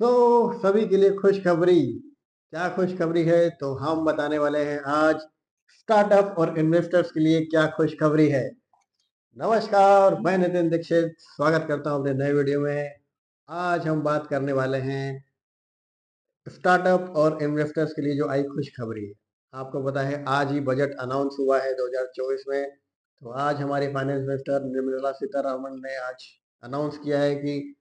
सभी के लिए खुशखबरी। क्या खुशखबरी है तो हम बताने वाले हैं आज। स्टार्टअप और इन्वेस्टर्स के लिए क्या खुशखबरी है। नमस्कार, मैं नितिन दीक्षित स्वागत करता हूं अपने नए वीडियो में। आज हम बात करने वाले हैं स्टार्टअप और इन्वेस्टर्स के लिए जो आई खुशखबरी है। आपको पता है आज ही बजट अनाउंस हुआ है 2024 में। तो आज हमारे फाइनेंस मिनिस्टर निर्मला सीतारमण ने आज अनाउंस किया है कि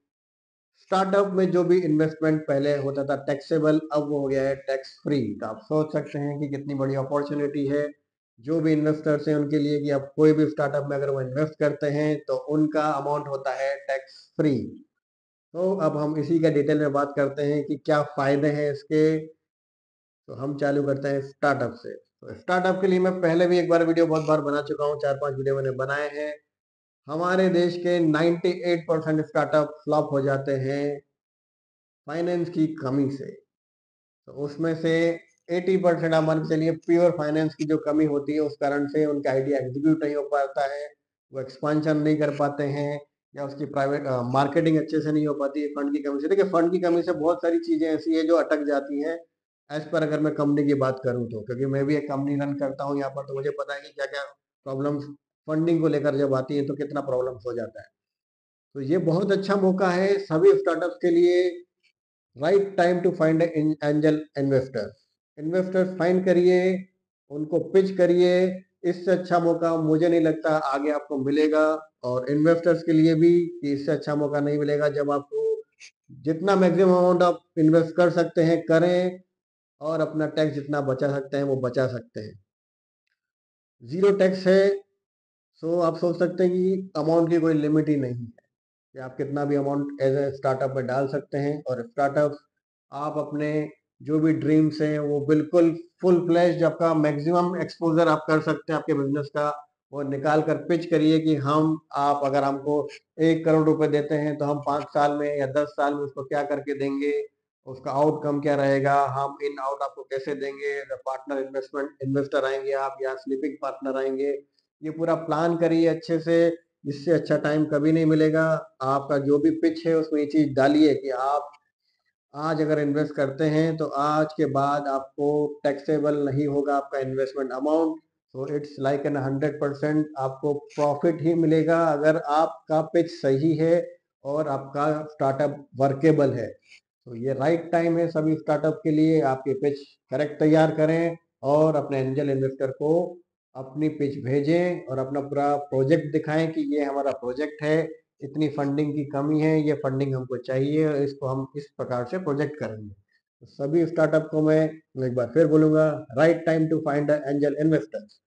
स्टार्टअप में जो भी इन्वेस्टमेंट पहले होता था टैक्सेबल, अब वो हो गया है टैक्स फ्री। तो आप सोच सकते हैं कि कितनी बड़ी अपॉर्चुनिटी है जो भी इन्वेस्टर्स हैं उनके लिए, कि अब कोई भी स्टार्टअप में अगर वो इन्वेस्ट करते हैं तो उनका अमाउंट होता है टैक्स फ्री। तो अब हम इसी का डिटेल में बात करते हैं कि क्या फायदे हैं इसके। तो हम चालू करते हैं स्टार्टअप से। तो स्टार्टअप के लिए मैं पहले भी एक बार वीडियो बहुत बार बना चुका हूँ, 4-5 वीडियो मैंने बनाए हैं। हमारे देश के 98% स्टार्टअप फ्लॉप हो जाते हैं फाइनेंस की कमी से। तो उसमें से 80% आप मान के चलिए प्योर फाइनेंस की जो कमी होती है उस कारण से उनका आइडिया एग्जीक्यूट नहीं हो पाता है, वो एक्सपांशन नहीं कर पाते हैं, या उसकी प्राइवेट मार्केटिंग अच्छे से नहीं हो पाती है फंड की कमी से। देखिए, फंड की कमी से बहुत सारी चीजें ऐसी है जो अटक जाती हैं। एज पर अगर मैं कंपनी की बात करूं तो, क्योंकि मैं भी एक कंपनी रन करता हूं यहाँ पर, तो मुझे पता है कि क्या क्या प्रॉब्लम्स फंडिंग को लेकर जब आती है तो कितना प्रॉब्लम्स हो जाता है। तो ये बहुत अच्छा मौका है सभी स्टार्टअप्स के लिए। Right time to find angel investor. Investors find करिए, उनको पिच करिए। इससे अच्छा मौका मुझे नहीं लगता आगे आपको मिलेगा। और इन्वेस्टर्स के लिए भी कि इससे अच्छा मौका नहीं मिलेगा। जब आपको जितना मैक्सिमम अमाउंट आप इन्वेस्ट कर सकते हैं करें, और अपना टैक्स जितना बचा सकते हैं वो बचा सकते हैं। जीरो टैक्स है। सो आप सोच सकते हैं कि अमाउंट की कोई लिमिट ही नहीं है, कि आप कितना भी अमाउंट एज ए स्टार्टअप में डाल सकते हैं। और स्टार्टअप आप अपने जो भी ड्रीम्स हैं वो बिल्कुल फुल फ्लैश आपका मैक्सिमम एक्सपोजर आप कर सकते हैं आपके बिजनेस का। वो निकाल कर पिच करिए कि हम आप अगर हमको 1 करोड़ रुपए देते हैं तो हम 5 साल में या 10 साल में उसको क्या करके देंगे, उसका आउटकम क्या रहेगा, हम इन आउट आपको कैसे देंगे, पार्टनर इन्वेस्टमेंट इन्वेस्टर आएंगे आप या स्लीपिंग पार्टनर आएंगे। ये पूरा प्लान करिए अच्छे से। इससे अच्छा टाइम कभी नहीं मिलेगा। आपका जो भी पिच है उसमें ये चीज डालिए कि आप आज अगर इन्वेस्ट करते हैं तो आज के बाद आपको टैक्सेबल नहीं होगा आपका investment amount. So it's like an 100% आपको प्रॉफिट ही मिलेगा अगर आपका पिच सही है और आपका स्टार्टअप वर्केबल है। तो ये राइट टाइम है सभी स्टार्टअप के लिए। आपके पिच करेक्ट तैयार करें और अपने एंजल इन्वेस्टर को अपनी पिच भेजें और अपना पूरा प्रोजेक्ट दिखाएं कि ये हमारा प्रोजेक्ट है, इतनी फंडिंग की कमी है, ये फंडिंग हमको चाहिए और इसको हम इस प्रकार से प्रोजेक्ट करेंगे। तो सभी स्टार्टअप को मैं एक बार फिर बोलूंगा, right time to find angel investors.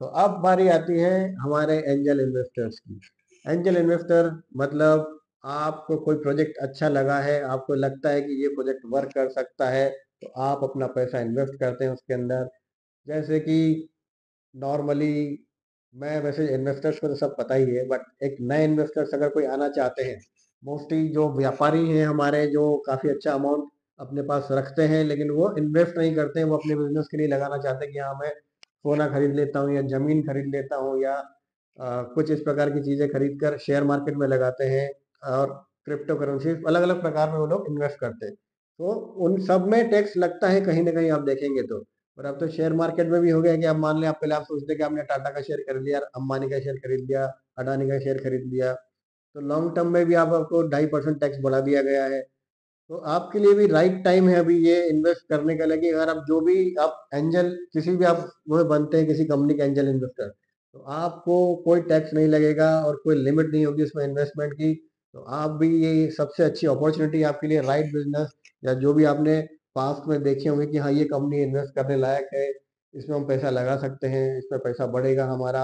तो अब बारी आती है हमारे एंजल इन्वेस्टर्स की। एंजल इन्वेस्टर मतलब आपको कोई प्रोजेक्ट अच्छा लगा है, आपको लगता है कि ये प्रोजेक्ट वर्क कर सकता है, तो आप अपना पैसा इन्वेस्ट करते हैं उसके अंदर। जैसे कि नॉर्मली, मैं वैसे इन्वेस्टर्स को तो सब पता ही है, बट एक नए इन्वेस्टर्स अगर कोई आना चाहते हैं, मोस्टली जो व्यापारी हैं हमारे, जो काफ़ी अच्छा अमाउंट अपने पास रखते हैं लेकिन वो इन्वेस्ट नहीं करते हैं, वो अपने बिजनेस के लिए लगाना चाहते हैं कि हाँ मैं सोना खरीद लेता हूँ या ज़मीन खरीद लेता हूँ या कुछ इस प्रकार की चीज़ें खरीद कर शेयर मार्केट में लगाते हैं, और क्रिप्टो करेंसी अलग अलग प्रकार में वो लोग इन्वेस्ट करते हैं। तो उन सब में टैक्स लगता है कहीं ना कहीं, आप देखेंगे तो। और अब तो शेयर मार्केट में भी हो गया कि आप मान लें, आप पहले आप सोचते कि आपने टाटा का शेयर खरीद लिया, अंबानी का शेयर खरीद लिया, अडानी का शेयर खरीद लिया, तो लॉन्ग टर्म में भी आपको 2.5% टैक्स बढ़ा दिया गया है। तो आपके लिए भी राइट टाइम है अभी ये इन्वेस्ट करने का। लगे अगर आप जो भी आप एंजल किसी भी आप वो बनते हैं किसी कंपनी के एंजल इन्वेस्टर, तो आपको कोई टैक्स नहीं लगेगा और कोई लिमिट नहीं होगी उसमें इन्वेस्टमेंट की। तो आप भी, ये सबसे अच्छी अपॉर्चुनिटी आपके लिए, राइट बिजनेस या जो भी आपने पास्ट में देखे होंगे कि हाँ ये कंपनी इन्वेस्ट करने लायक है, इसमें हम पैसा लगा सकते हैं, इसमें पैसा बढ़ेगा हमारा,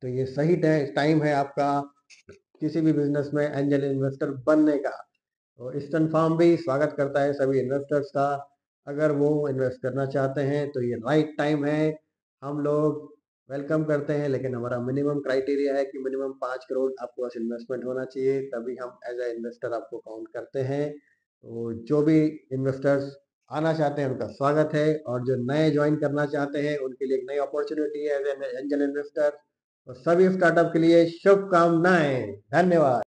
तो ये सही टाइम है आपका किसी भी बिजनेस में एंजल इन्वेस्टर बनने का। तो ईस्टर्न फार्म भी स्वागत करता है सभी इन्वेस्टर्स का। अगर वो इन्वेस्ट करना चाहते हैं तो ये राइट टाइम है। हम लोग वेलकम करते हैं, लेकिन हमारा मिनिमम क्राइटेरिया है कि मिनिमम 5 करोड़ आपके पास इन्वेस्टमेंट होना चाहिए, तभी हम एज ए इन्वेस्टर आपको काउंट करते हैं। तो जो भी इन्वेस्टर्स आना चाहते हैं उनका स्वागत है, और जो नए ज्वाइन करना चाहते हैं उनके लिए एक नई अपॉर्चुनिटी है एज एन एंजल इन्वेस्टर। तो सभी स्टार्टअप के लिए शुभकामनाएं। धन्यवाद।